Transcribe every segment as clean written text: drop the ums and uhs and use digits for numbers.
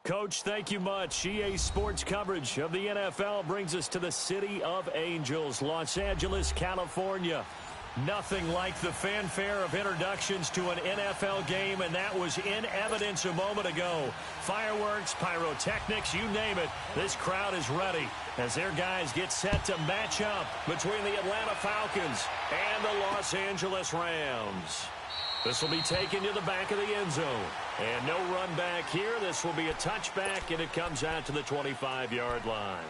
Coach, thank you much. EA Sports coverage of the NFL brings us to the City of Angels, Los Angeles, California. Nothing like the fanfare of introductions to an NFL game, and that was in evidence a moment ago. Fireworks, pyrotechnics, you name it. This crowd is ready as their guys get set to match up between the Atlanta Falcons and the Los Angeles Rams. This will be taken to the back of the end zone. And no run back here. This will be a touchback, and it comes out to the 25-yard line.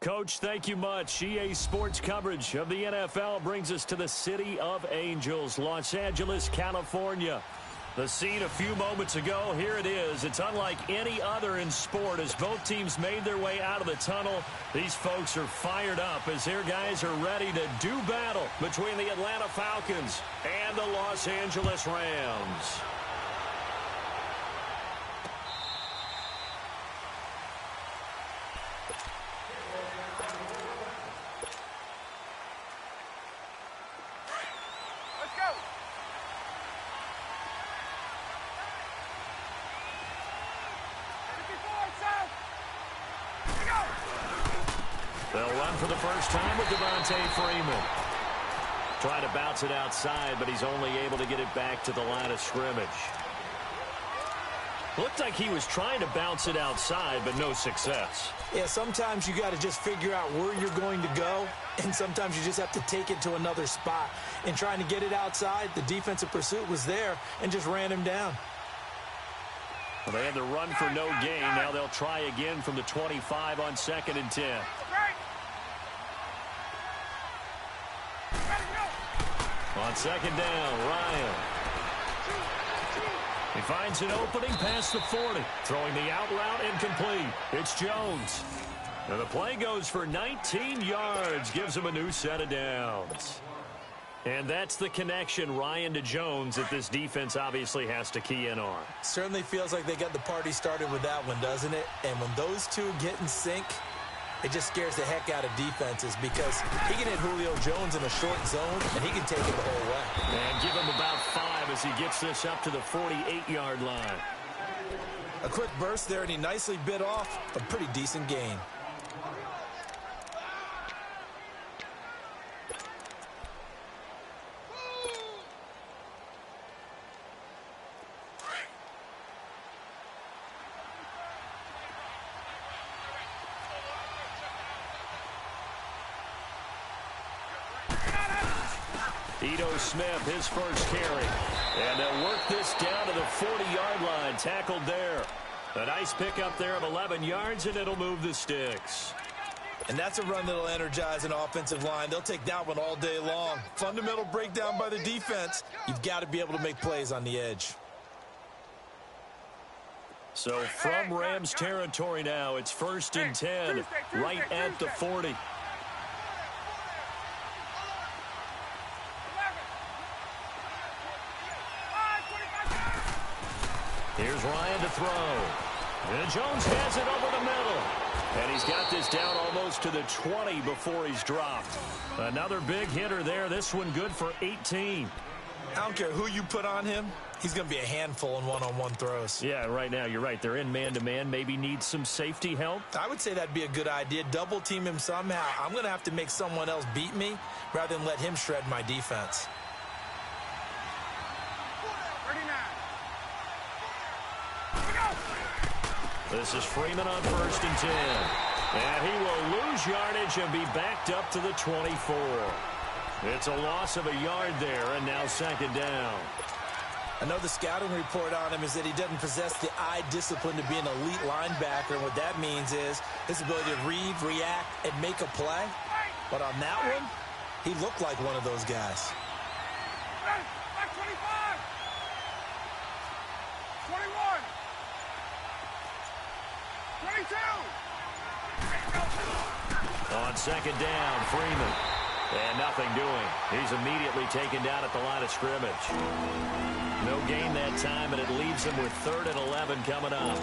Coach, thank you much. EA Sports coverage of the NFL brings us to the City of Angels, Los Angeles, California. The scene a few moments ago, here it is. It's unlike any other in sport as both teams made their way out of the tunnel. These folks are fired up as their guys are ready to do battle between the Atlanta Falcons and the Los Angeles Rams. They'll run for the first time with Freeman. Trying to bounce it outside, but he's only able to get it back to the line of scrimmage. Looked like he was trying to bounce it outside, but no success. Yeah, sometimes you got to just figure out where you're going to go, and sometimes you just have to take it to another spot. In trying to get it outside, the defensive pursuit was there and just ran him down. Well, they had the run for no gain. Now they'll try again from the 25 on 2nd and 10. On 2nd down, Ryan. He finds an opening past the 40. Throwing the out route incomplete. It's Jones. And the play goes for 19 yards. Gives him a new set of downs. And that's the connection, Ryan to Jones, that this defense obviously has to key in on. Certainly feels like they got the party started with that one, doesn't it? And when those two get in sync, it just scares the heck out of defenses because he can hit Julio Jones in a short zone, and he can take it the whole way. And give him about 5 as he gets this up to the 48-yard line. A quick burst there, and he nicely bit off a pretty decent gain. Smith, his first carry. And they'll work this down to the 40-yard line. Tackled there. A nice pickup there of 11 yards, and it'll move the sticks. And that's a run that'll energize an offensive line. They'll take that one all day long. Fundamental breakdown by the defense. You've got to be able to make plays on the edge. So from Rams territory now, it's 1st and 10, right at the 40. Here's Ryan to throw. And Jones has it over the middle. And he's got this down almost to the 20 before he's dropped. Another big hitter there. This one good for 18. I don't care who you put on him. He's going to be a handful in one-on-one throws. Yeah, right now, you're right. They're in man-to-man. Maybe need some safety help. I would say that'd be a good idea. Double team him somehow. I'm going to have to make someone else beat me rather than let him shred my defense. This is Freeman on 1st and 10. And he will lose yardage and be backed up to the 24. It's a loss of a yard there, and now 2nd down. I know the scouting report on him is that he doesn't possess the eye discipline to be an elite linebacker. And what that means is his ability to read, react, and make a play. But on that one, he looked like one of those guys. 22. On 2nd down, Freeman. And nothing doing. He's immediately taken down at the line of scrimmage. No gain that time, and it leaves him with 3rd and 11 coming up.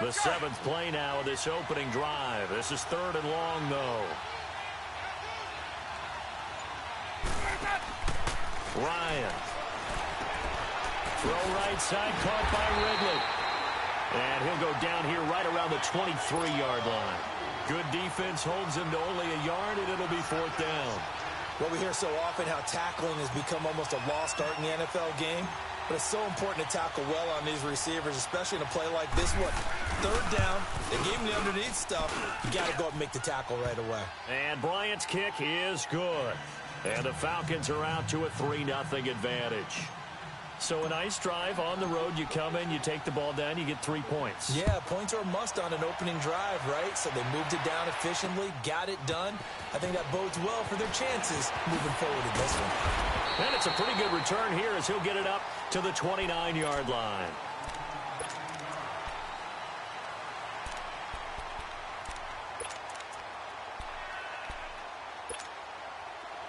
The 7th play now of this opening drive. This is 3rd and long, though. Ryan. Throw right side, caught by Ridley. And he'll go down here right around the 23-yard line. Good defense holds him to only a yard, and it'll be 4th down. Well, we hear so often how tackling has become almost a lost art in the NFL game. But it's so important to tackle well on these receivers, especially in a play like this one. Third down, they gave him the underneath stuff. You got to go up and make the tackle right away. And Bryant's kick is good. And the Falcons are out to a 3-0 advantage. So a nice drive on the road. You come in, you take the ball down, you get 3 points. Yeah, points are a must on an opening drive, right? So they moved it down efficiently, got it done. I think that bodes well for their chances moving forward in this one. And it's a pretty good return here as he'll get it up to the 29-yard line.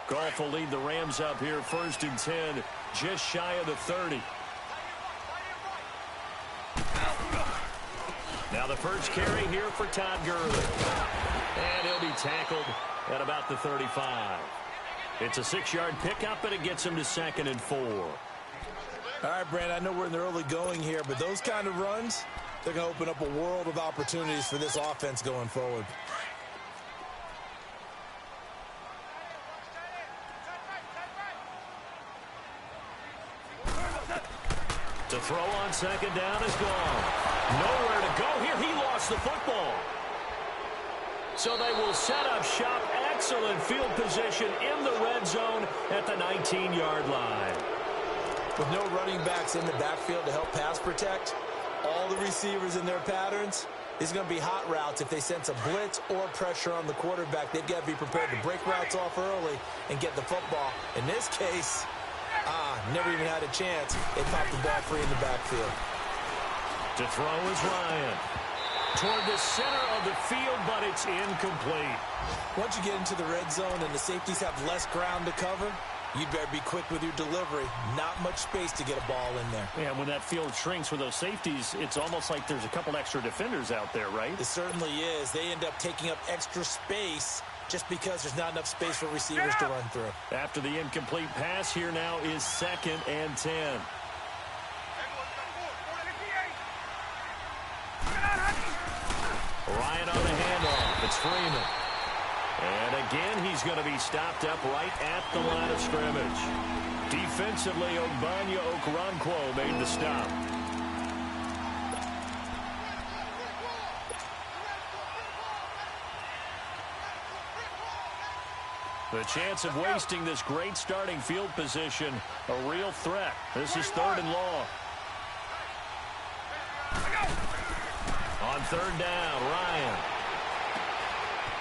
Goff will lead the Rams up here, 1st and 10, just shy of the 30. Now the first carry here for Todd Gurley. And he'll be tackled at about the 35. It's a 6-yard pickup, and it gets him to 2nd and 4. All right, Brandon, I know we're in the early going here, but those kind of runs, they're going to open up a world of opportunities for this offense going forward. To throw on 2nd down is gone. Nowhere to go here. He lost the football. So they will set up shop. Excellent field position in the red zone at the 19-yard line. With no running backs in the backfield to help pass protect, all the receivers in their patterns, these are going to be hot routes. If they sense a blitz or pressure on the quarterback, they've got to be prepared to break routes off early and get the football. In this case, never even had a chance. They popped the ball free in the backfield. To throw is Ryan. Toward the center of the field, but it's incomplete. Once you get into the red zone and the safeties have less ground to cover, you'd better be quick with your delivery. Not much space to get a ball in there. Yeah, when that field shrinks with those safeties, it's almost like there's a couple extra defenders out there, right? It certainly is. They end up taking up extra space just because there's not enough space for receivers to run through. After the incomplete pass, here now is 2nd and 10. Ryan on the handoff. It's Freeman. And again, he's going to be stopped up right at the line of scrimmage. Defensively, Ogbanya Okoronkwo made the stop. The chance of wasting this great starting field position, a real threat. This is 3rd and long. On 3rd down, Ryan.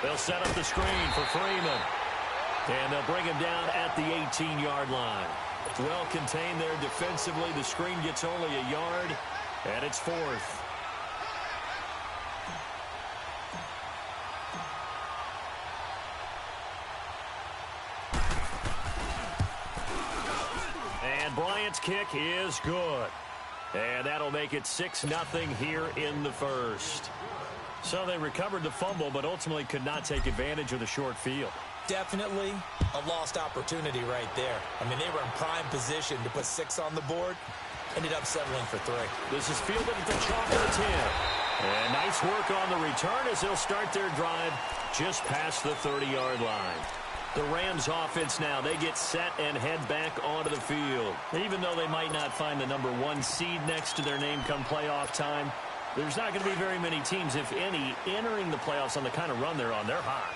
They'll set up the screen for Freeman. And they'll bring him down at the 18-yard line. Well contained there defensively. The screen gets only a yard, and it's 4th. And Bryant's kick is good. And that'll make it 6-0 here in the first. So they recovered the fumble, but ultimately could not take advantage of the short field. Definitely a lost opportunity right there. I mean, they were in prime position to put 6 on the board. Ended up settling for 3. This is fielded at the chalk of the 10. And nice work on the return as they'll start their drive just past the 30-yard line. The Rams offense now, they get set and head back onto the field. Even though they might not find the #1 seed next to their name come playoff time, there's not going to be very many teams, if any, entering the playoffs on the kind of run they're on. They're hot.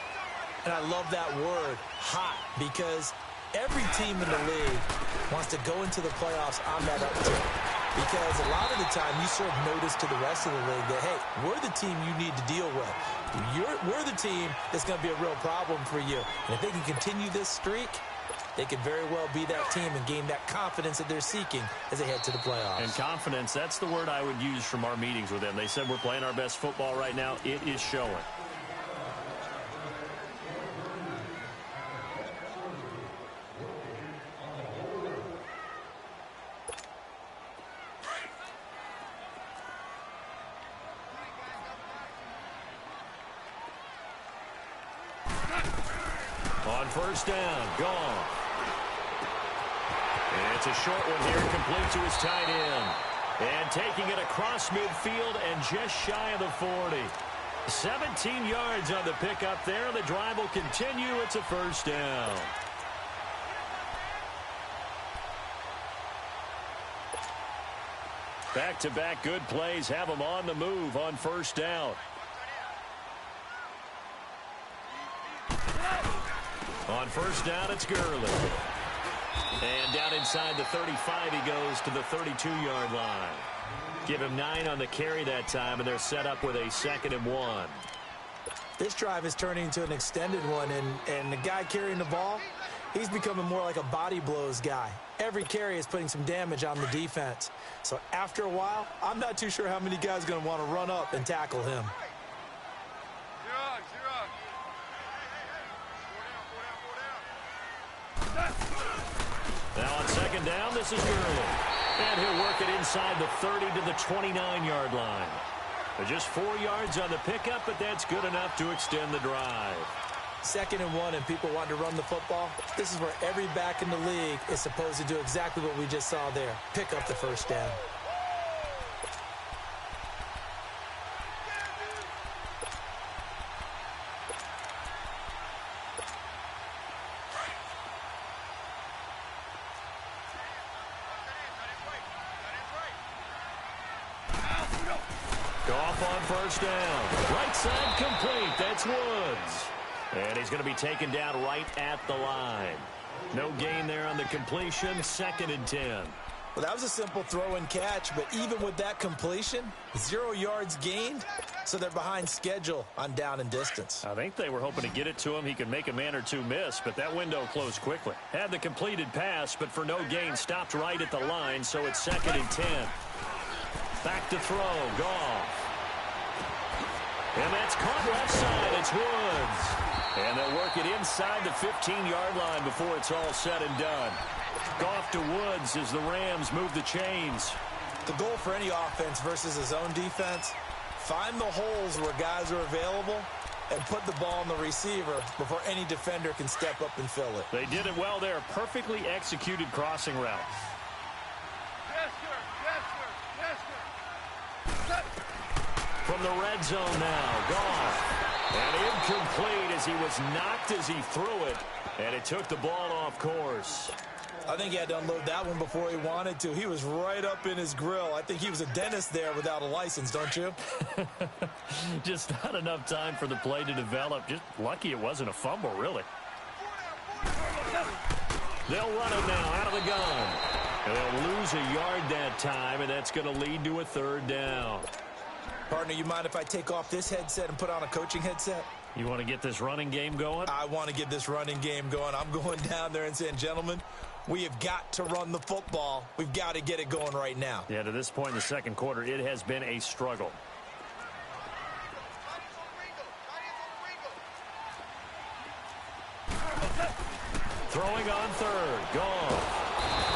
And I love that word, hot, because every team in the league wants to go into the playoffs on that uptick. Because a lot of the time you serve notice to the rest of the league that, hey, we're the team you need to deal with. We're the team that's going to be a real problem for you. And if they can continue this streak, they could very well be that team and gain that confidence that they're seeking as they head to the playoffs. And confidence, that's the word I would use from our meetings with them. They said we're playing our best football right now. It is showing. On 1st down, gone. And it's a short one here, complete to his tight end. And taking it across midfield and just shy of the 40. 17 yards on the pickup there. The drive will continue. It's a 1st down. Back-to-back good plays have them on the move on first down. On first down, it's Gurley. And down inside the 35, he goes to the 32-yard line. Give him 9 on the carry that time, and they're set up with a 2nd and 1. This drive is turning into an extended one, and the guy carrying the ball, he's becoming more like a body blows guy. Every carry is putting some damage on the defense. So after a while, I'm not too sure how many guys are going to want to run up and tackle him. Now on 2nd down, this is Gurley. And he'll work it inside the 30 to the 29-yard line. They're just 4 yards on the pickup, but that's good enough to extend the drive. 2nd and 1, and people want to run the football. This is where every back in the league is supposed to do exactly what we just saw there. Pick up the first down. Goff on first down. Right side complete. That's Woods. And he's going to be taken down right at the line. No gain there on the completion. 2nd and 10. Well, that was a simple throw and catch, but even with that completion, 0 yards gained, so they're behind schedule on down and distance. I think they were hoping to get it to him. He could make a man or two miss, but that window closed quickly. Had the completed pass, but for no gain, stopped right at the line, so it's 2nd and 10. Back to throw. Goff. And that's caught left side. It's Woods. And they'll work it inside the 15-yard line before it's all said and done. Goff to Woods as the Rams move the chains. The goal for any offense versus a zone defense, find the holes where guys are available and put the ball on the receiver before any defender can step up and fill it. They did it well there. Perfectly executed crossing route. Yes, sir. Yes, sir. Yes, sir. From the red zone now, Goff. And incomplete as he was knocked as he threw it. And it took the ball off course. I think he had to unload that one before he wanted to. He was right up in his grill. I think he was a dentist there without a license, don't you? Just not enough time for the play to develop. Just lucky it wasn't a fumble, really. They'll run it now out of the gun. And they'll lose a yard that time, and that's going to lead to a 3rd down. Partner, you mind if I take off this headset and put on a coaching headset? You want to get this running game going? I want to get this running game going. I'm going down there and saying, gentlemen, we have got to run the football. We've got to get it going right now. Yeah, to this point in the 2nd quarter, it has been a struggle. Throwing on 3rd. Goff.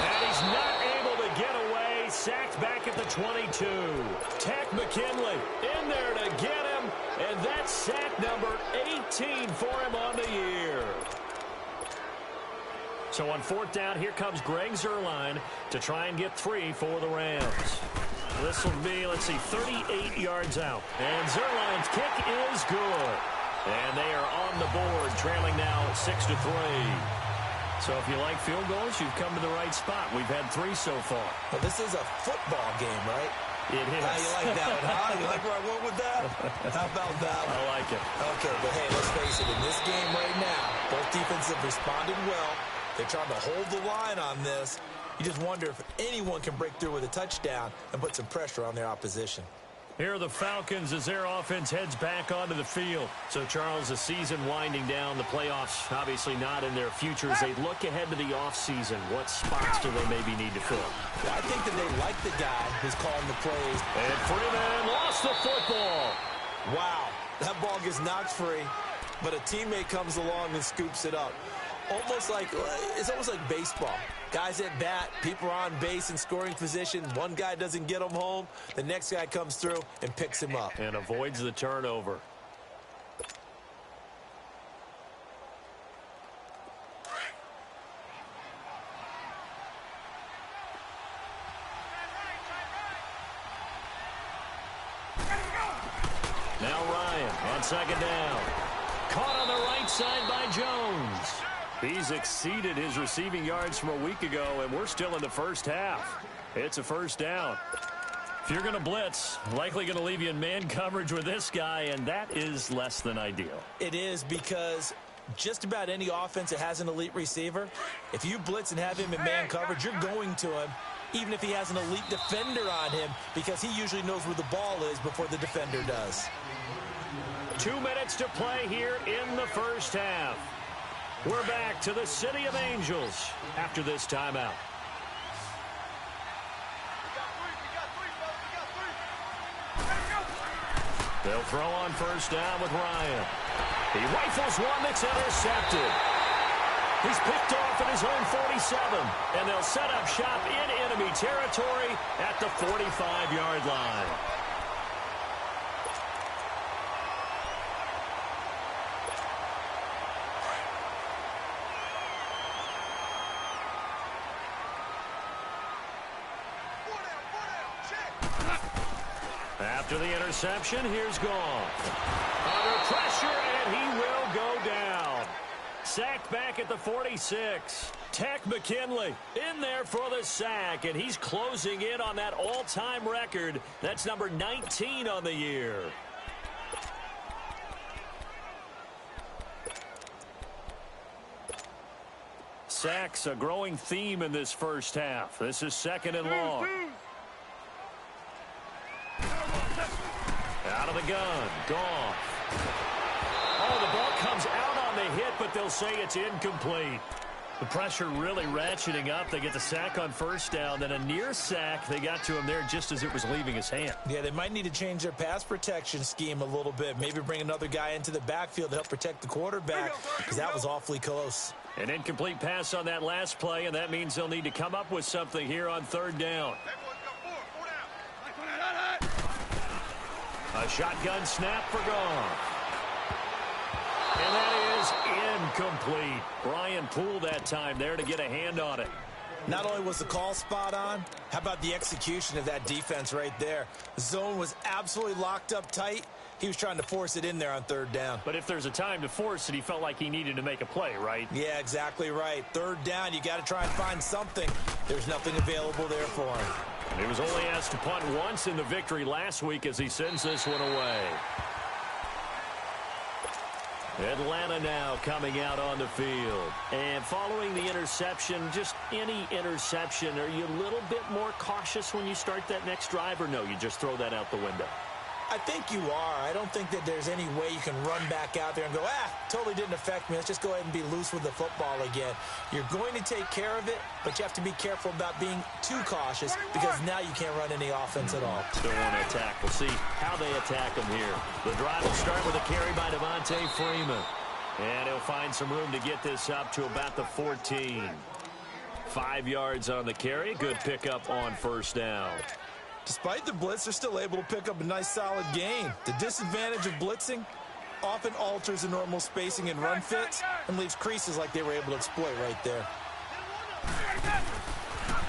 And he's not able to get away. Sacked back at the 22. Tack McKinley in there to get him. And that's sack number 18 for him on the year. So on 4th down, here comes Greg Zuerlein to try and get 3 for the Rams. This will be, let's see, 38 yards out. And Zuerlein's kick is good. And they are on the board, trailing now 6-3. So if you like field goals, you've come to the right spot. We've had 3 so far. Well, this is a football game, right? It is. How you like that one, huh? You like where I went with that? How about that one? I like it. Okay, but hey, let's face it. In this game right now, both defenses have responded well. They're trying to hold the line on this. You just wonder if anyone can break through with a touchdown and put some pressure on their opposition. Here are the Falcons as their offense heads back onto the field. So, Charles, the season winding down, the playoffs obviously not in their future. As they look ahead to the offseason, what spots do they maybe need to fill? Well, I think that they like the guy who's calling the plays. And Freeman lost the football. Wow, that ball gets knocked free, but a teammate comes along and scoops it up. It's almost like baseball. Guys at bat, people are on base in scoring position. One guy doesn't get him home. The next guy comes through and picks him up. And avoids the turnover. Now Ryan on 2nd down. Caught on the right side by Jones. He's exceeded his receiving yards from a week ago, and we're still in the first half. It's a 1st down. If you're going to blitz, likely going to leave you in man coverage with this guy, and that is less than ideal. It is, because just about any offense that has an elite receiver, if you blitz and have him in man coverage, you're going to him, even if he has an elite defender on him, because he usually knows where the ball is before the defender does. 2 minutes to play here in the first half. We're back to the City of Angels after this timeout. They'll throw on first down with Ryan. He rifles one that's intercepted. He's picked off at his own 47, and they'll set up shop in enemy territory at the 45-yard line. After the interception, here's Goff. Under pressure, and he will go down. Sacked back at the 46. Tech McKinley in there for the sack, and he's closing in on that all-time record. That's number 19 on the year. Sacks, a growing theme in this first half. This is second and long. Out of the gun, Goff. Oh, the ball comes out on the hit, but they'll say it's incomplete. The pressure really ratcheting up. They get the sack on first down, then a near sack. They got to him there just as it was leaving his hand. Yeah, they might need to change their pass protection scheme a little bit. Maybe bring another guy into the backfield to help protect the quarterback, because that was awfully close. An incomplete pass on that last play, and that means they'll need to come up with something here on third down. A shotgun snap for Goff. And that is incomplete. Brian Poole that time there to get a hand on it. Not only was the call spot on, how about the execution of that defense right there? The zone was absolutely locked up tight. He was trying to force it in there on third down. But if there's a time to force it, he felt like he needed to make a play, right? Yeah, exactly right. Third down, you got to try and find something. There's nothing available there for him. And he was only asked to punt once in the victory last week as he sends this one away. Atlanta now coming out on the field. And following the interception, just any interception, are you a little bit more cautious when you start that next drive, or no, you just throw that out the window? I think you are. I don't think that there's any way you can run back out there and go, totally didn't affect me. Let's just go ahead and be loose with the football again. You're going to take care of it, but you have to be careful about being too cautious, because now you can't run any offense at all. Still want to attack. We'll see how they attack them here. The drive will start with a carry by Devontae Freeman. And he'll find some room to get this up to about the 14. 5 yards on the carry. Good pickup on first down. Despite the blitz, they're still able to pick up a nice, solid gain. The disadvantage of blitzing often alters the normal spacing and run fits and leaves creases like they were able to exploit right there.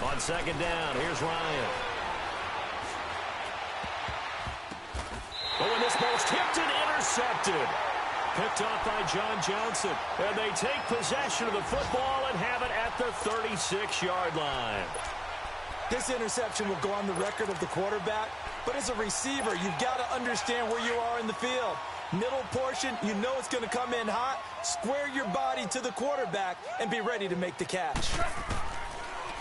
On second down, here's Ryan. Oh, and this ball's tipped and intercepted. Picked off by John Johnson. And they take possession of the football and have it at the 36-yard line. This interception will go on the record of the quarterback, but as a receiver, you've got to understand where you are in the field. Middle portion, you know it's going to come in hot. Square your body to the quarterback and be ready to make the catch.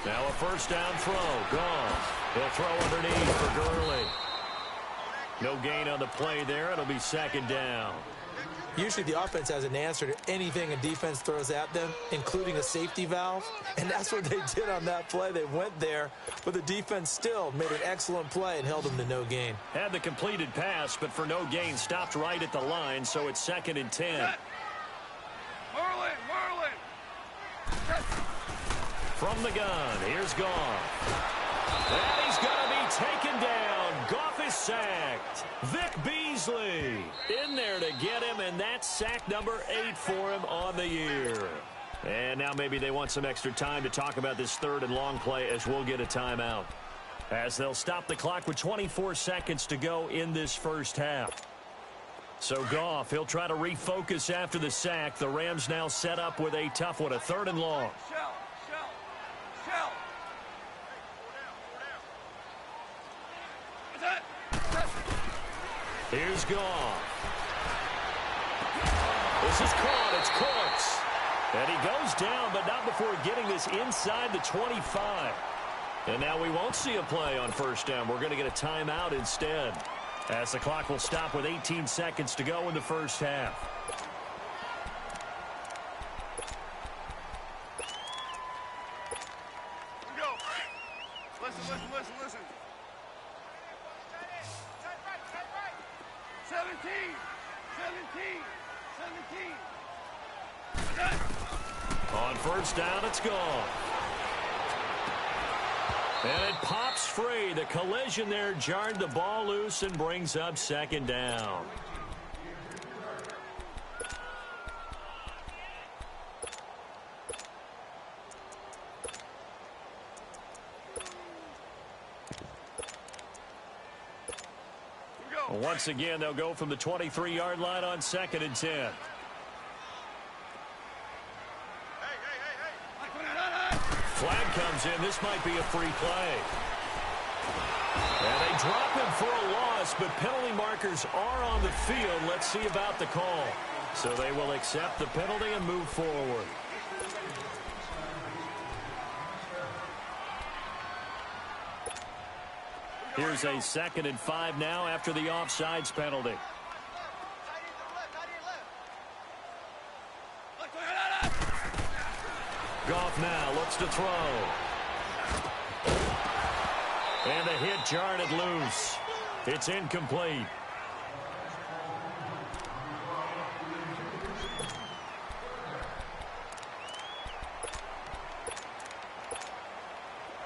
Now a first down throw. Goff. He'll throw underneath for Gurley. No gain on the play there. It'll be second down. Usually the offense has an answer to anything a defense throws at them, including a safety valve, and that's what they did on that play. They went there, but the defense still made an excellent play and held them to no gain. Had the completed pass, but for no gain, stopped right at the line, so it's second and 10. Merlin! From the gun, here's Goff. And he's going to be taken down. Goff is sacked. Vic Beasley in there to get him, and that's sack number 8 for him on the year. And now maybe they want some extra time to talk about this third and long play, as we'll get a timeout, as they'll stop the clock with 24 seconds to go in this first half. So Goff, he'll try to refocus after the sack. The Rams now set up with a tough one, a third and long. Shell! Here's Goff. This is caught. It's Cooks. And he goes down, but not before getting this inside the 25. And now we won't see a play on first down. We're going to get a timeout instead, as the clock will stop with 18 seconds to go in the first half. Here we go. Listen. 17. On first down, it's gone. And it pops free. The collision there jarred the ball loose and brings up second down. Once again, they'll go from the 23-yard line on 2nd and 10. Flag comes in. This might be a free play. And they drop him for a loss, but penalty markers are on the field. Let's see about the call. So they will accept the penalty and move forward. Here's a 2nd and 5 now after the offsides penalty. Goff now looks to throw. And the hit jarred it loose. It's incomplete.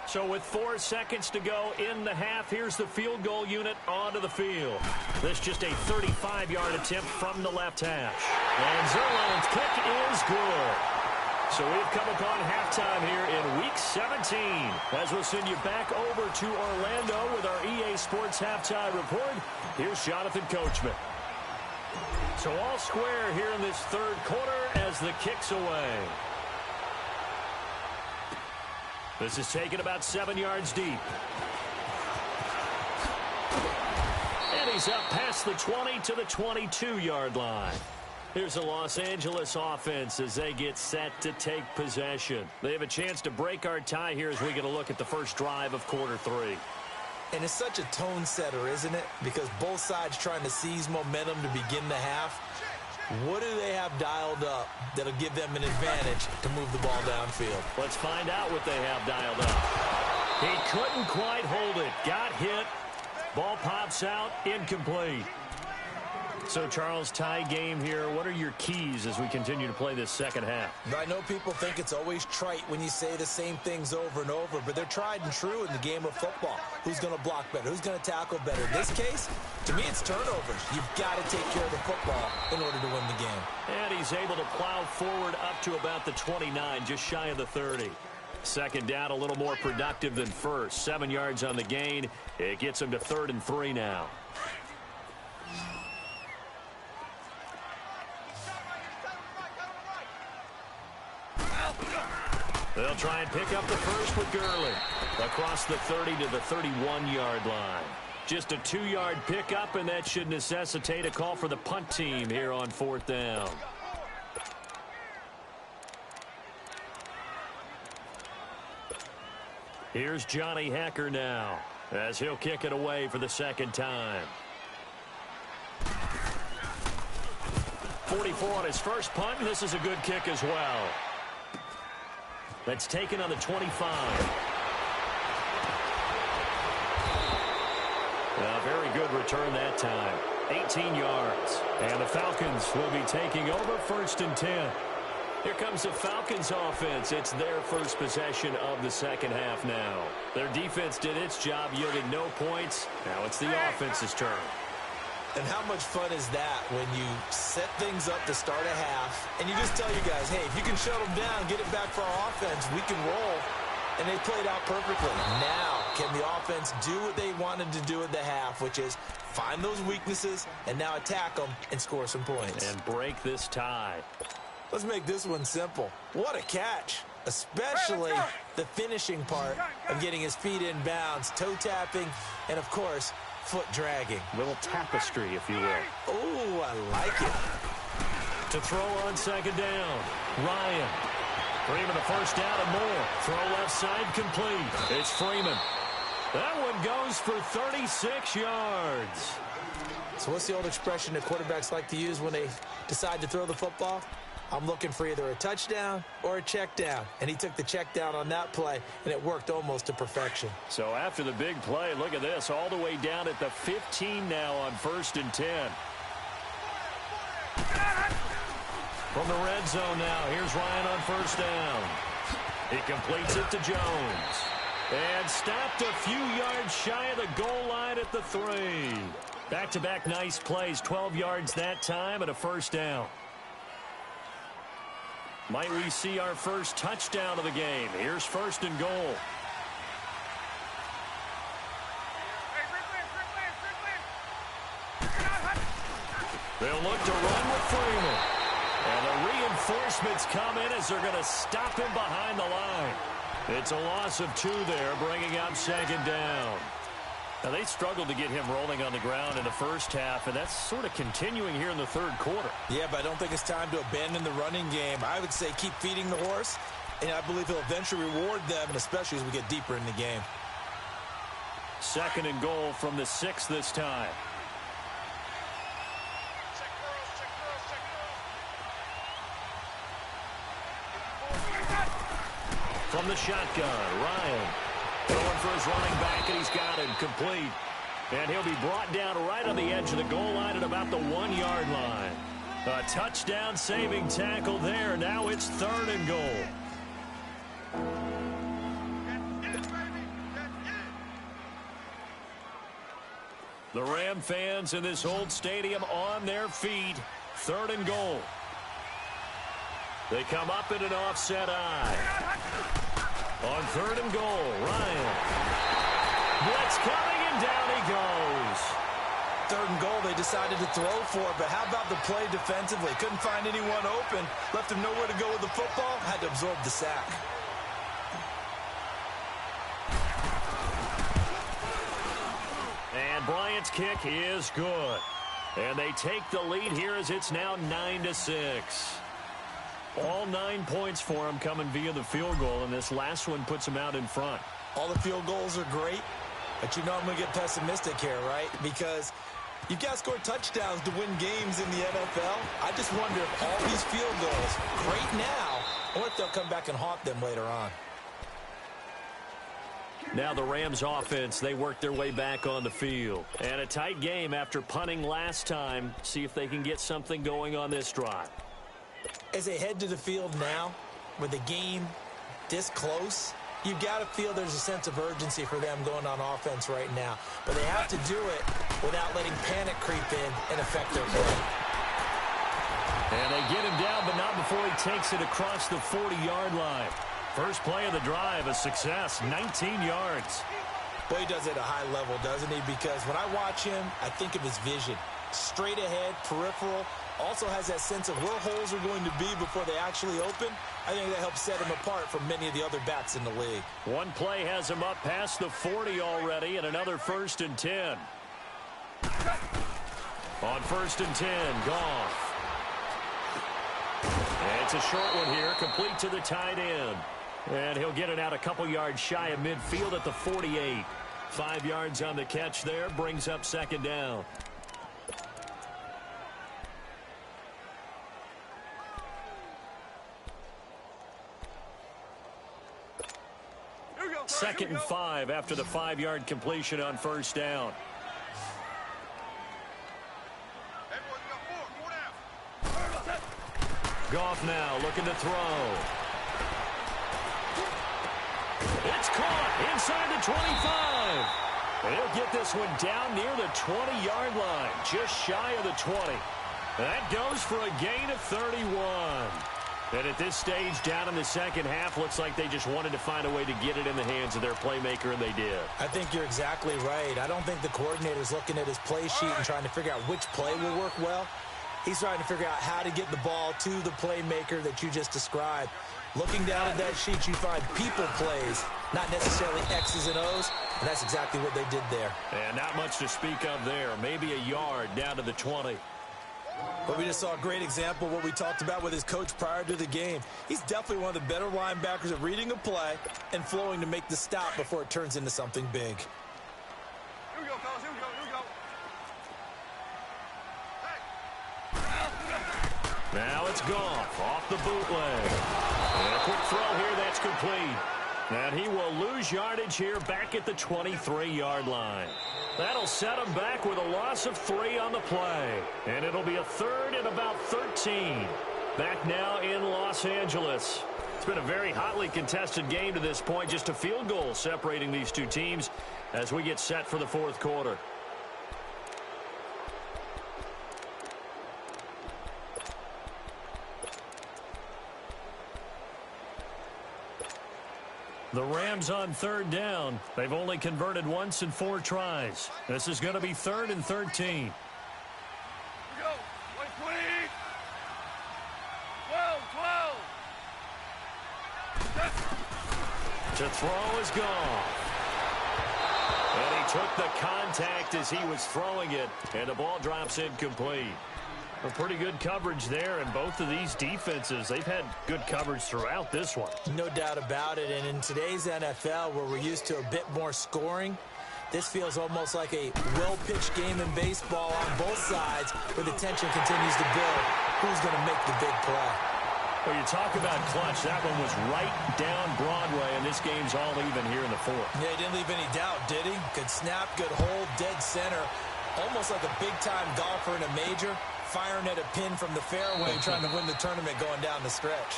So with 4 seconds to go in the half, here's the field goal unit onto the field. This just a 35-yard attempt from the left hash. And Zerline's kick is good. So we've come upon halftime here in Week 17. As we'll send you back over to Orlando with our EA Sports Halftime Report, here's Jonathan Coachman. So all square here in this third quarter as the kick's away. This is taken about 7 yards deep. And he's up past the 20 to the 22-yard line. Here's the Los Angeles offense as they get set to take possession. They have a chance to break our tie here as we get a look at the first drive of quarter 3. And it's such a tone setter, isn't it? Because both sides trying to seize momentum to begin the half. What do they have dialed up that'll give them an advantage to move the ball downfield? Let's find out what they have dialed up. He couldn't quite hold it. Got hit. Ball pops out. Incomplete. So, Charles, tie game here. What are your keys as we continue to play this second half? I know people think it's always trite when you say the same things over and over, but they're tried and true in the game of football. Who's going to block better? Who's going to tackle better? In this case, to me, it's turnovers. You've got to take care of the football in order to win the game. And he's able to plow forward up to about the 29, just shy of the 30. Second down, a little more productive than first. 7 yards on the gain. It gets him to 3rd and 3 now. They'll try and pick up the first with Gurley. Across the 30 to the 31-yard line. Just a 2-yard pickup, and that should necessitate a call for the punt team here on 4th down. Here's Johnny Hacker now, as he'll kick it away for the second time. 44 on his first punt, and this is a good kick as well. That's taken on the 25. A very good return that time. 18 yards. And the Falcons will be taking over 1st and 10. Here comes the Falcons offense. It's their first possession of the second half now. Their defense did its job, yielding no points. Now it's the offense's turn. And how much fun is that when you set things up to start a half and you just tell you guys, hey, if you can shut them down, get it back for our offense, we can roll. And they played out perfectly. Now, can the offense do what they wanted to do at the half, which is find those weaknesses and now attack them and score some points. And break this tie. Let's make this one simple. What a catch, especially the finishing part of getting his feet in bounds, toe tapping, and, of course, foot dragging. Little tapestry, if you will. Oh, I like it. To throw on second down, Ryan. Freeman the first down and more. Throw left side complete. It's Freeman. That one goes for 36 yards. So what's the old expression that quarterbacks like to use when they decide to throw the football? I'm looking for either a touchdown or a check down. And he took the check down on that play, and it worked almost to perfection. So after the big play, look at this, all the way down at the 15 now on 1st and 10. From the red zone now, here's Ryan on 1st down. He completes it to Jones. And stopped a few yards shy of the goal line at the 3. Back-to-back nice plays, 12 yards that time and a 1st down. Might we see our first touchdown of the game? Here's 1st and goal. They'll look to run with Freeman. And the reinforcements come in as they're going to stop him behind the line. It's a loss of 2 there, bringing up 2nd down. Now, they struggled to get him rolling on the ground in the first half, and that's sort of continuing here in the 3rd quarter. Yeah, but I don't think it's time to abandon the running game. I would say keep feeding the horse, and I believe he'll eventually reward them, and especially as we get deeper in the game. 2nd and goal from the 6 this time. From the shotgun, Ryan throwing for his running back, and he's got it complete. And he'll be brought down right on the edge of the goal line at about the 1-yard line. A touchdown-saving tackle there. Now it's 3rd and goal. The Ram fans in this old stadium on their feet. 3rd and goal. They come up in an offset eye. On 3rd and goal, Ryan. Blitz coming, and down he goes. 3rd and goal, they decided to throw for it, but how about the play defensively? Couldn't find anyone open. Left him nowhere to go with the football. Had to absorb the sack. And Bryant's kick is good. And they take the lead here as it's now 9-6. All 9 points for him coming via the field goal, and this last one puts him out in front. All the field goals are great, but you know I'm going to get pessimistic here, right? Because you've got to score touchdowns to win games in the NFL. I just wonder if all these field goals, great now, or if they'll come back and haunt them later on. Now the Rams offense, they work their way back on the field. And a tight game after punting last time. See if they can get something going on this drive. As they head to the field now, with the game this close, you've got to feel there's a sense of urgency for them going on offense right now. But they have to do it without letting panic creep in and affect their play. And they get him down, but not before he takes it across the 40-yard line. First play of the drive, a success, 19 yards. Boy, he does it at a high level, doesn't he? Because when I watch him, I think of his vision. Straight ahead, peripheral. Also has that sense of where holes are going to be before they actually open. I think that helps set him apart from many of the other backs in the league. One play has him up past the 40 already, and another 1st and 10. On 1st and 10, Goff. And it's a short one here, complete to the tight end. And he'll get it out a couple yards shy of midfield at the 48. 5 yards on the catch there, brings up 2nd down. Second and 5 after the 5-yard completion on 1st down. Goff now looking to throw. It's caught inside the 25. And he'll get this one down near the 20-yard line, just shy of the 20. That goes for a gain of 31. And at this stage, down in the second half, looks like they just wanted to find a way to get it in the hands of their playmaker, and they did. I think you're exactly right. I don't think the coordinator's looking at his play sheet and trying to figure out which play will work well. He's trying to figure out how to get the ball to the playmaker that you just described. Looking down at that sheet, you find people plays not necessarily X's and O's, and that's exactly what they did there. And not much to speak of there. Maybe a yard down to the 20. But we just saw a great example of what we talked about with his coach prior to the game. He's definitely one of the better linebackers at reading a play and flowing to make the stop before it turns into something big. Here we go, fellas. Here we go. Now it's Goff off the bootleg. And a quick throw here, that's complete. And he will lose yardage here back at the 23-yard line. That'll set him back with a loss of 3 on the play. And it'll be a 3rd and about 13. Back now in Los Angeles. It's been a very hotly contested game to this point. Just a field goal separating these two teams as we get set for the 4th quarter. The Rams on 3rd down. They've only converted once in 4 tries. This is going to be 3rd and 13. Here we go. 20. 12. To throw is gone. And he took the contact as he was throwing it. And the ball drops incomplete. A pretty good coverage there, and both of these defenses, they've had good coverage throughout this one. No doubt about it, and in today's NFL, where we're used to a bit more scoring, this feels almost like a well-pitched game in baseball on both sides, where the tension continues to build. Who's going to make the big play? Well, you talk about clutch. That one was right down Broadway, and this game's all even here in the 4th. Yeah, he didn't leave any doubt, did he? Good snap, good hold, dead center. Almost like a big-time golfer in a major, firing at a pin from the fairway, trying to win the tournament going down the stretch.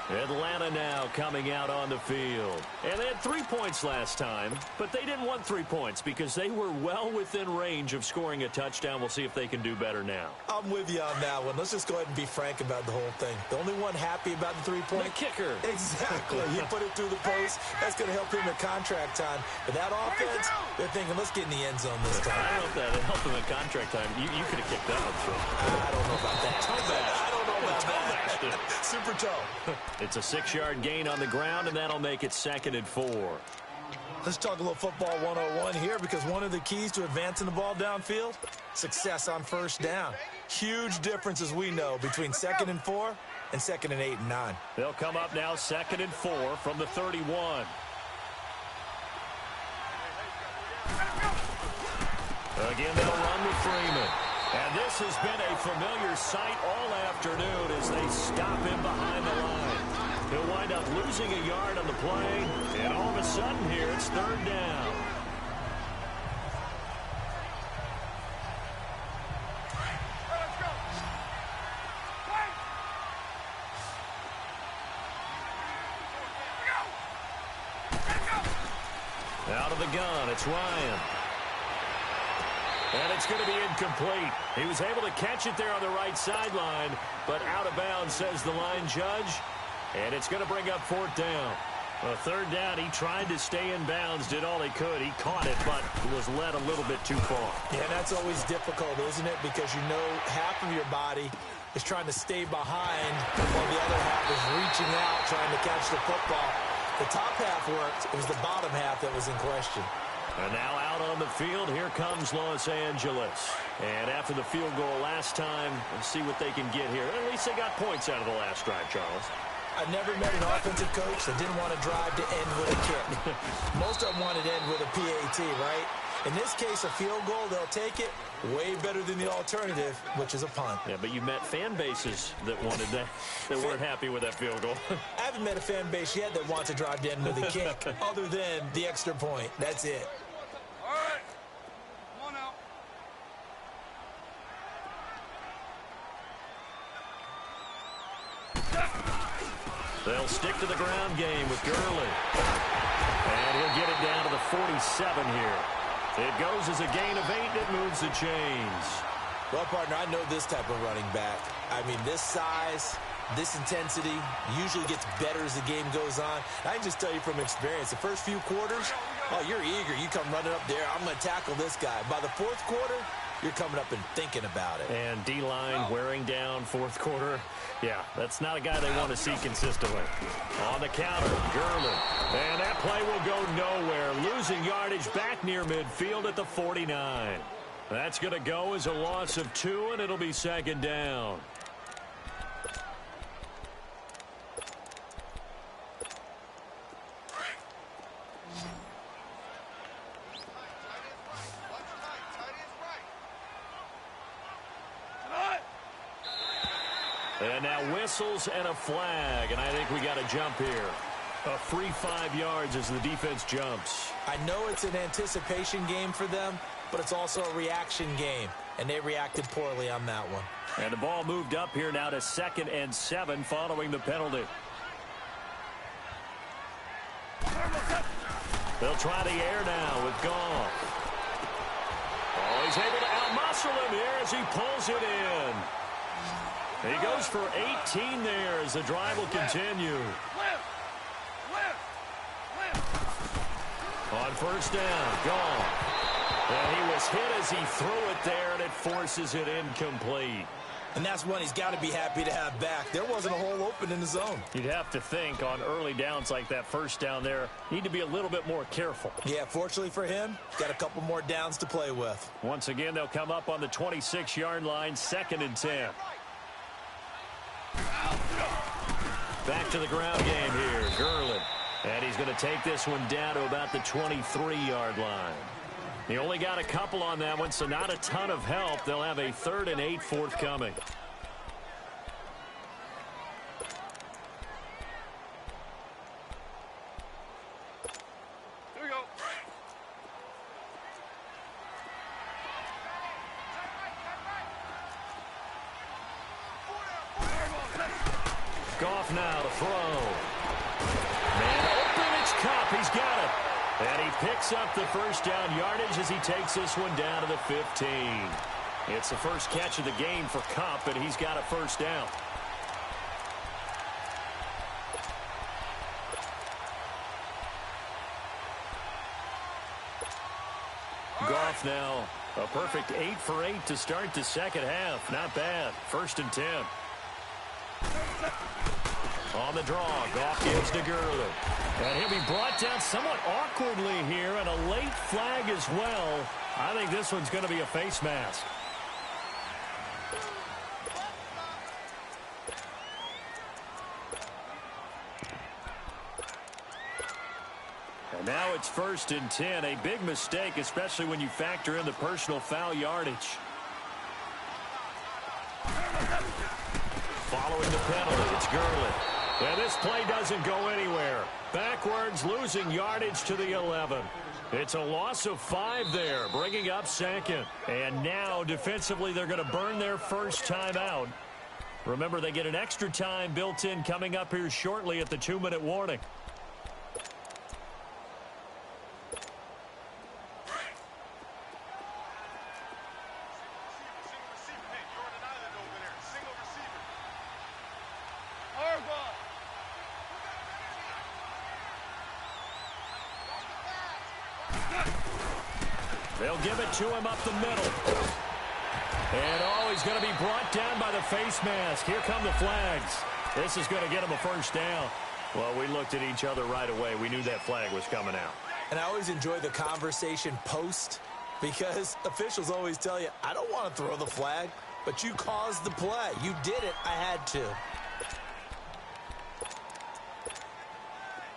Atlanta now coming out on the field. And they had 3 points last time, but they didn't want 3 points because they were well within range of scoring a touchdown. We'll see if they can do better now. I'm with you on that one. Let's just go ahead and be frank about the whole thing. The only one happy about the 3-point? The kicker. Exactly. He put it through the post. That's going to help him at contract time. But that offense, they're thinking, let's get in the end zone this time. I don't know if that helped him at contract time. You could have kicked that one through. I don't know about that. I don't know about that. Super toe. It's a 6-yard gain on the ground, and that'll make it 2nd and 4. Let's talk a little football 101 here, because one of the keys to advancing the ball downfield, success on 1st down. Huge difference, as we know, between 2nd and 4 and 2nd and 8 and 9. They'll come up now 2nd and 4 from the 31. Again, they'll run with Freeman. And this has been a familiar sight all afternoon as they stop him behind the line. He'll wind up losing a yard on the play, and all of a sudden here it's 3rd down. Out of the gun, it's Ryan. And it's going to be incomplete. He was able to catch it there on the right sideline, but out of bounds, says the line judge. And it's going to bring up 4th down. A 3rd down, he tried to stay in bounds, did all he could. He caught it, but was led a little bit too far. Yeah, that's always difficult, isn't it? Because you know half of your body is trying to stay behind, while the other half is reaching out, trying to catch the football. The top half worked. It was the bottom half that was in question. And now out on the field, here comes Los Angeles. And after the field goal last time, let's see what they can get here. At least they got points out of the last drive, Charles. I've never met an offensive coach that didn't want to drive to end with a kick. Most of them wanted to end with a PAT, right? In this case, a field goal, they'll take it. Way better than the alternative, which is a punt. Yeah, but you met fan bases that wanted that, that weren't happy with that field goal. I haven't met a fan base yet that wants to drive to end with a kick, other than the extra point. That's it. All right. Come on now. They'll stick to the ground game with Gurley. And he'll get it down to the 47 here. It goes as a gain of 8, and it moves the chains. Well, partner, I know this type of running back. I mean, this size, this intensity usually gets better as the game goes on. I can just tell you from experience, the first few quarters, oh, you're eager. You come running up there, I'm going to tackle this guy. By the 4th quarter, you're coming up and thinking about it. And D-line wearing down fourth quarter. Yeah, that's not a guy they want to see consistently. On the counter, Gurley. And that play will go nowhere. Losing yardage back near midfield at the 49. That's going to go as a loss of 2, and it'll be second down. And now whistles and a flag, and I think we got a jump here. A free 5 yards as the defense jumps. I know it's an anticipation game for them, but it's also a reaction game, and they reacted poorly on that one. And the ball moved up here now to 2nd and 7 following the penalty. They'll try the air now with Goff. Oh, he's able to out-muscle him here as he pulls it in. He goes for 18 there as the drive will continue. On first down, Goff. And he was hit as he threw it there, and it forces it incomplete. And that's one he's got to be happy to have back. There wasn't a hole open in the zone. You'd have to think on early downs like that first down there, need to be a little bit more careful. Yeah, fortunately for him, got a couple more downs to play with. Once again, they'll come up on the 26-yard line, 2nd and 10. Back to the ground game here, Gurley. And he's going to take this one down to about the 23-yard line. He only got a couple on that one, so not a ton of help. They'll have a 3rd and 8 forthcoming. Here we go. Goff now to throw. Man open, it's Kupp. He's got it. And he picks up the first down yardage as he takes this one down to the 15. It's the first catch of the game for Kupp, and he's got a first down. Goff now a perfect 8 for 8 to start the second half. Not bad. 1st and 10. On the draw, Goff gives to Gurley. And he'll be brought down somewhat awkwardly here, and a late flag as well. I think this one's going to be a face mask. And now it's 1st and 10. A big mistake, especially when you factor in the personal foul yardage. Following the penalty, it's Gurley. And this play doesn't go anywhere. Backwards, losing yardage to the 11. It's a loss of 5 there, bringing up 2nd. And now, defensively, they're going to burn their first timeout. Remember, they get an extra time built in coming up here shortly at the 2-minute warning. They'll give it to him up the middle. And oh, he's going to be brought down by the face mask. Here come the flags. This is going to get him a first down. Well, we looked at each other right away. We knew that flag was coming out. And I always enjoy the conversation post, because officials always tell you, I don't want to throw the flag, but you caused the play. You did it. I had to.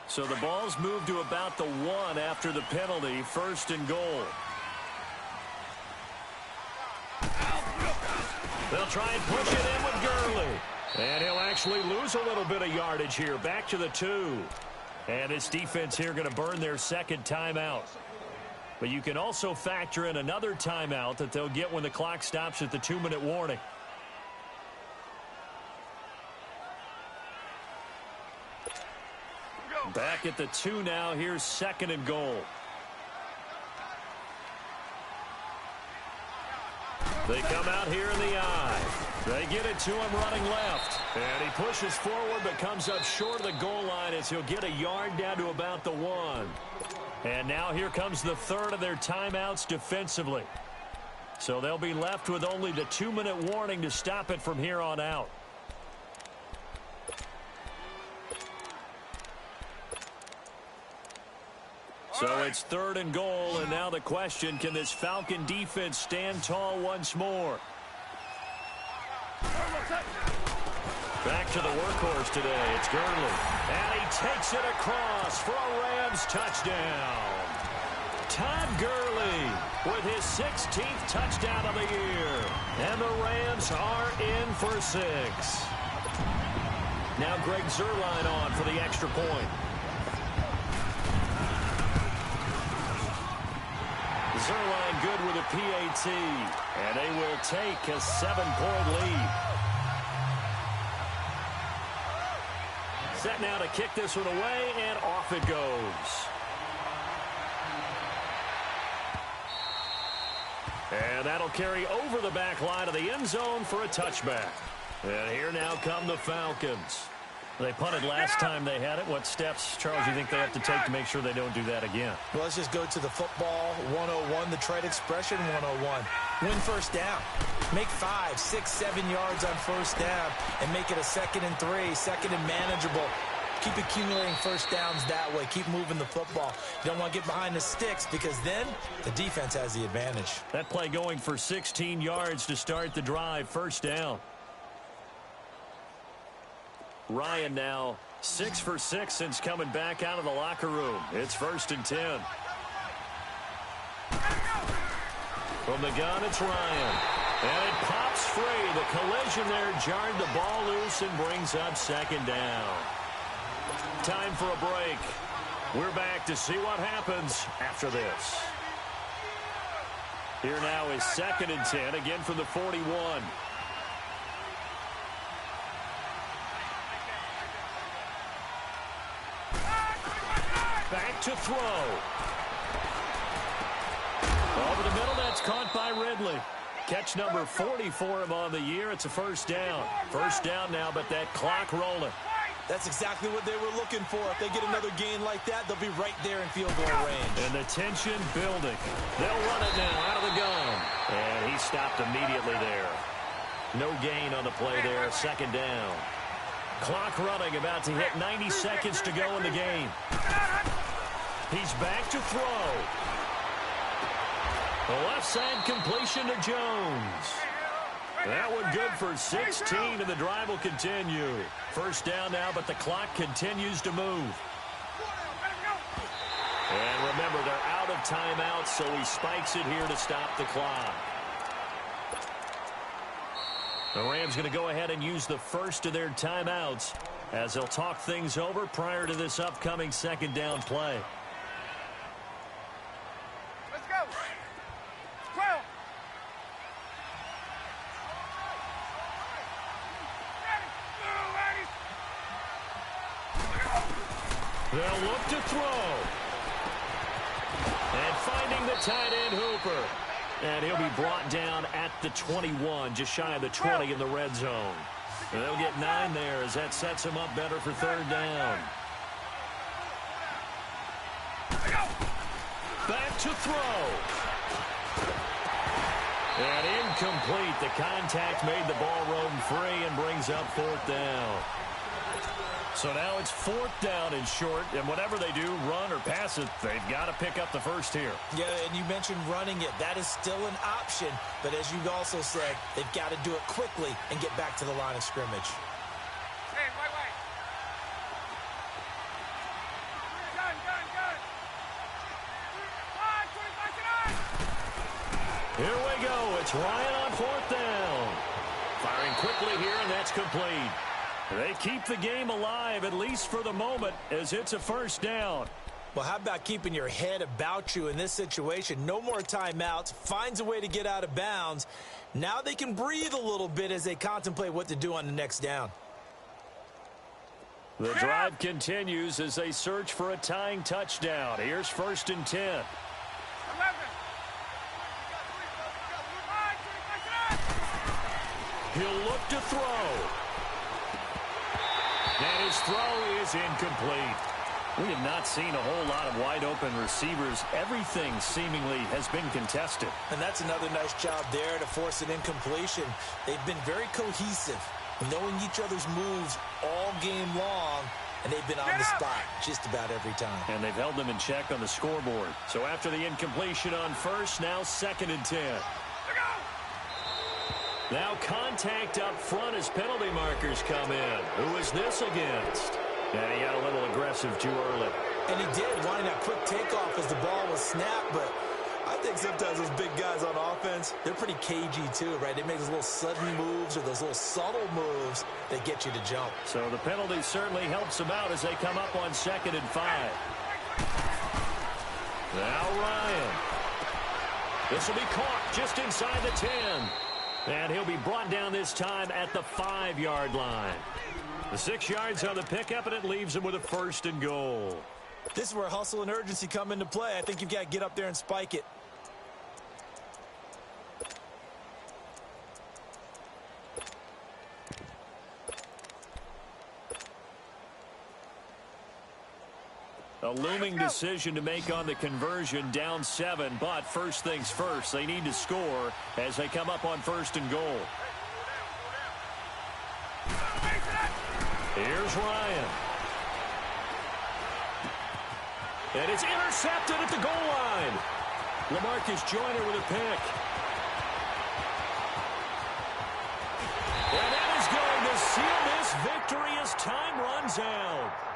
So the ball's moved to about the 1 after the penalty, 1st and goal. They'll try and push it in with Gurley. And he'll actually lose a little bit of yardage here. Back to the 2. And this defense here going to burn their 2nd timeout. But you can also factor in another timeout that they'll get when the clock stops at the 2-minute warning. Back at the 2 now. Here's 2nd and goal. They come out here in the eye. They get it to him running left. And he pushes forward but comes up short of the goal line as he'll get a yard down to about the 1. And now here comes the 3rd of their timeouts defensively. So they'll be left with only the 2-minute warning to stop it from here on out. So it's 3rd and goal, and now the question, can this Falcon defense stand tall once more? Back to the workhorse today. It's Gurley. And he takes it across for a Rams touchdown. Todd Gurley with his 16th touchdown of the year. And the Rams are in for 6. Now Greg Zuerlein on for the extra point. Zuerlein good with a PAT. And they will take a 7-point lead. Set now to kick this one away, and off it goes. And that'll carry over the back line of the end zone for a touchback. And here now come the Falcons. They punted last time they had it. What steps, Charles, you think they have to take to make sure they don't do that again? Well, let's just go to the football 101, the trade expression 101. Win first down. Make 5, 6, 7 yards on first down and make it a 2nd and 3, 2nd and manageable. Keep accumulating first downs that way. Keep moving the football. You don't want to get behind the sticks because then the defense has the advantage. That play going for 16 yards to start the drive. First down. Ryan now 6 for 6 since coming back out of the locker room. It's 1st and 10. From the gun, it's Ryan. And it pops free. The collision there jarred the ball loose and brings up 2nd down. Time for a break. We're back to see what happens after this. Here now is 2nd and 10, again from the 41. Back to throw. Over the middle, that's caught by Ridley. Catch number 40 for him on the year. It's a first down. First down now, but that clock rolling. That's exactly what they were looking for. If they get another gain like that, they'll be right there in field goal range. And the tension building. They'll run it now out of the gun. And he stopped immediately there. No gain on the play there. 2nd down. Clock running, about to hit 90 seconds to go in the game. He's back to throw. The left side completion to Jones. That one good for 16, and the drive will continue. First down now, but the clock continues to move. And remember, they're out of timeouts, so he spikes it here to stop the clock. The Rams going to go ahead and use the first of their timeouts as they'll talk things over prior to this upcoming 2nd down play. Let's go. 12. They'll look to throw. And finding the tight end Hooper. And he'll be brought down at the 21, just shy of the 20 in the red zone. And they'll get 9 there as that sets him up better for 3rd down. Back to throw. And incomplete. The contact made the ball roam free and brings up 4th down. So now it's 4th down and short, and whatever they do, run or pass it, they've got to pick up the first here. Yeah, and you mentioned running it. That is still an option, but as you also said, they've got to do it quickly and get back to the line of scrimmage. Hey, wait. Gun. 25 to 9. Here we go. It's Ryan on 4th down. Firing quickly here, and that's complete. They keep the game alive, at least for the moment, as it's a first down. Well, how about keeping your head about you in this situation? No more timeouts. Finds a way to get out of bounds. Now they can breathe a little bit as they contemplate what to do on the next down. The drive continues as they search for a tying touchdown. Here's 1st and 10. 11. He'll look to throw. And his throw is incomplete. We have not seen a whole lot of wide-open receivers. Everything seemingly has been contested. And that's another nice job there to force an incompletion. They've been very cohesive, knowing each other's moves all game long, and they've been on the spot just about every time. And they've held them in check on the scoreboard. So after the incompletion on first, now 2nd and 10. Now contact up front as penalty markers come in. Who is this against? And he got a little aggressive too early. And he did, wanting that quick takeoff as the ball was snapped, but I think sometimes those big guys on offense, they're pretty cagey too, right? They make those little sudden moves or those little subtle moves that get you to jump. So the penalty certainly helps them out as they come up on 2nd and 5. Now Ryan. This will be caught just inside the 10. And he'll be brought down this time at the 5-yard line. The 6 yards on the pickup, and it leaves him with a 1st and goal. This is where hustle and urgency come into play. I think you've got to get up there and spike it. A looming decision to make on the conversion, down 7, but first things first, they need to score as they come up on 1st and goal. Here's Ryan. And it's intercepted at the goal line. LaMarcus Joyner with a pick. And that is going to seal this victory as time runs out.